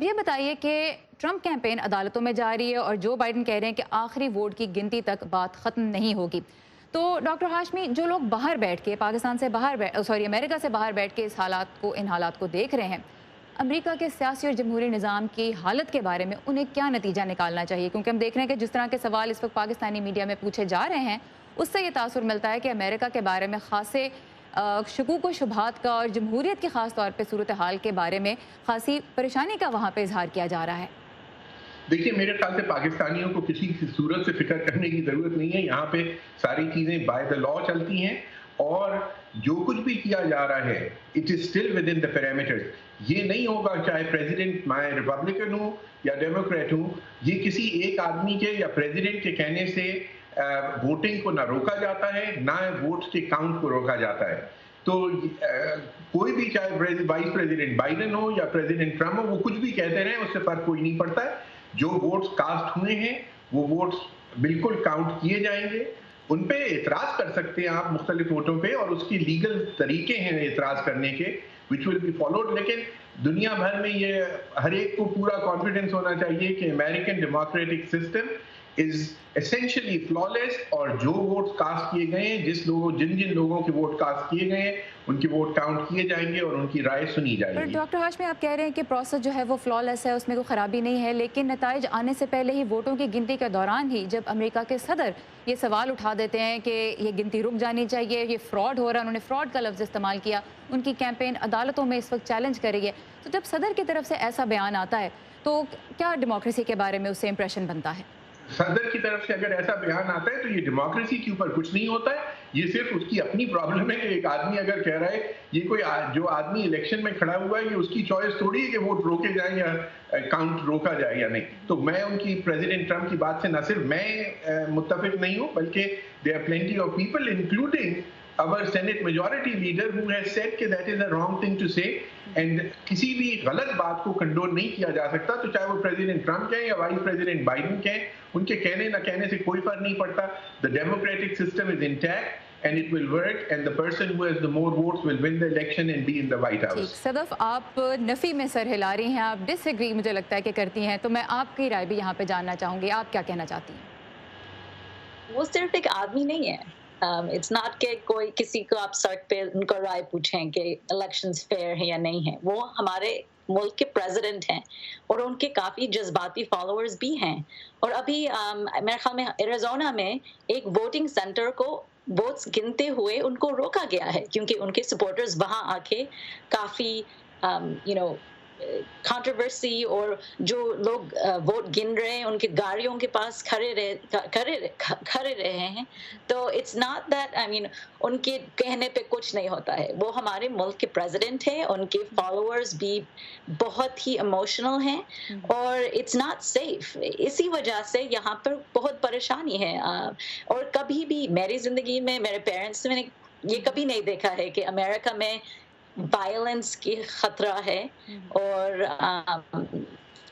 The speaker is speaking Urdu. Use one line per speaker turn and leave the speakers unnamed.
یہ بتائیے کہ ٹرمپ کیمپین عدالتوں میں جاری ہے اور جو بائیڈن کہہ رہے ہیں کہ آخری ووٹ کی گنتی تک بات ختم نہیں ہوگی. تو ڈاکٹر ہاشمی، جو لوگ باہر بیٹھ کے پاکستان سے امریکہ سے باہر بیٹھ کے ان حالات کو دیکھ رہے ہیں، امریکہ کے سیاسی اور جمہوری نظام کی حالت کے بارے میں انہیں کیا نتیجہ نکالنا چاہیے؟ کیونکہ ہم دیکھ رہے ہیں کہ جس طرح کے سوال اس وقت پاکستانی میڈیا میں پوچھے جا رہے ہیں، اس سے یہ تاثر ملتا ہے کہ امریکہ کے بارے میں خاصے شکوک و شبہات کا اور جمہوریت کی خاص طور پہ صورتحال کے بارے میں خاصی پریشانی کا وہاں پہ اظہار کیا جا رہا ہے.
دیکھیے، میرے خیال سے پاکستانیوں کو کسی صورت سے فکر کرنے کی ضرورت نہیں ہے. یہاں پہ ساری چیزیں بائی دا لا چلتی ہیں اور جو کچھ بھی کیا جا رہا ہے it is still with in the parameters. یہ نہیں ہوگا چاہے پریزیڈنٹ میں ریپبلکن ہوں یا ڈیموکریٹ ہوں، یہ کسی ایک آدمی کے یا پریزیڈنٹ کے کہنے سے ووٹنگ کو نہ روکا جاتا ہے، نہ ووٹ کے کاؤنٹ کو روکا جاتا ہے. تو کوئی بھی چاہے وائس پریزیڈنٹ بائیڈن ہو یا پریزیڈنٹ ٹرمپ ہو، وہ کچھ بھی کہتے رہیں، اس سے فرق کوئی نہیں پڑتا ہے. جو ووٹس کاسٹ ہوئے ہیں وہ ووٹس بالکل کاؤنٹ کیے جائیں گے. ان پہ اعتراض کر سکتے ہیں آپ مختلف ووٹوں پہ، اور اس کی لیگل طریقے ہیں اعتراض کرنے کے which will be followed. لیکن دنیا بھر میں یہ ہر ایک کو پورا کانفیڈنس ہونا چاہیے کہ American democratic system is essentially flawless، اور جو ووٹس کاسٹ کیے گئے ہیں، جن لوگوں کے ووٹ کاسٹ کیے گئے ہیں، ان کے ووٹ کاؤنٹ کیے جائیں گے اور ان کی رائے سنی جائے
پر
گی.
ڈاکٹر ہاشمی، آپ کہہ رہے ہیں کہ پروسیس جو ہے وہ فلالیس ہے، اس میں کوئی خرابی نہیں ہے، لیکن نتائج آنے سے پہلے ہی ووٹوں کی گنتی کے دوران ہی جب امریکہ کے صدر یہ سوال اٹھا دیتے ہیں کہ یہ گنتی رک جانی چاہیے، یہ فراڈ ہو رہا ہے، انہوں نے فراڈ کا لفظ استعمال کیا، ان کی کیمپین عدالتوں میں اس وقت چیلنج کر رہی ہے، تو جب صدر کی طرف سے ایسا بیان آتا ہے تو کیا ڈیموکریسی کے بارے میں اس سے امپریشن بنتا ہے؟
صدر کی طرف سے اگر ایسا بیان آتا ہے تو یہ ڈیموکریسی کے اوپر کچھ نہیں ہوتا ہے. یہ صرف اس کی اپنی پرابلم ہے کہ ایک آدمی اگر کہہ رہا ہے، یہ کوئی جو آدمی الیکشن میں کھڑا ہوا ہے، یہ اس کی چوائس تھوڑی ہے کہ ووٹ روکے جائیں یا کاؤنٹ روکا جائے یا نہیں. تو میں ان کی پریزیڈنٹ ٹرمپ کی بات سے نہ صرف میں متفق نہیں ہوں، بلکہ there are plenty of people including our Senate majority leader who has said کہ that is a wrong thing to say. And کسی بھی غلط بات کو کنڈون نہیں کیا جا سکتا. تو چاہے وہ پریزیڈنٹ ٹرمپ کہیں یا وائس پریزیڈنٹ بائیڈن کہیں، ان کے کہنے نہ کہنے سے کوئی فرق نہیں پڑتا. The democratic system is intact and it will work, and the person who has the more votes will win the election and be in the White House.
ٹھیک صدف، آپ نفی میں سر ہلا رہی ہیں، آپ ڈس ایگری مجھے لگتا ہے کہ کرتی ہیں، تو میں آپ کی رائے بھی یہاں پہ جاننا چاہوں گی، آپ کیا کہنا چاہتی ہیں؟
وہ صرف ایک آدمی نہیں ہے. اٹس ناٹ کہ کوئی کسی کو آپ سڑک پہ ان کو رائے پوچھیں کہ الیکشنز فیئر ہیں یا نہیں ہیں. وہ ہمارے ملک کے پریزیڈنٹ ہیں اور ان کے کافی جذباتی فالوورز بھی ہیں. اور ابھی میرے خیال میں ایریزونا میں ایک ووٹنگ سینٹر کو ووٹس گنتے ہوئے ان کو روکا گیا ہے کیونکہ ان کے سپورٹرز وہاں آ کے کافی کنٹروورسی، اور جو لوگ ووٹ گن رہے ہیں ان کے گاڑیوں کے پاس کھڑے رہے ہیں. تو اٹس ناٹ دیٹ ان کے کہنے پہ کچھ نہیں ہوتا ہے. وہ ہمارے ملک کے پریزیڈنٹ ہیں، ان کے فالوورز بھی بہت ہی ایموشنل ہیں اور اٹس ناٹ سیف. اسی وجہ سے یہاں پر بہت پریشانی ہے. اور کبھی بھی میری زندگی میں میرے پیرنٹس نے یہ کبھی نہیں دیکھا ہے کہ امریکہ میں وائلنس کی خطرہ ہے اور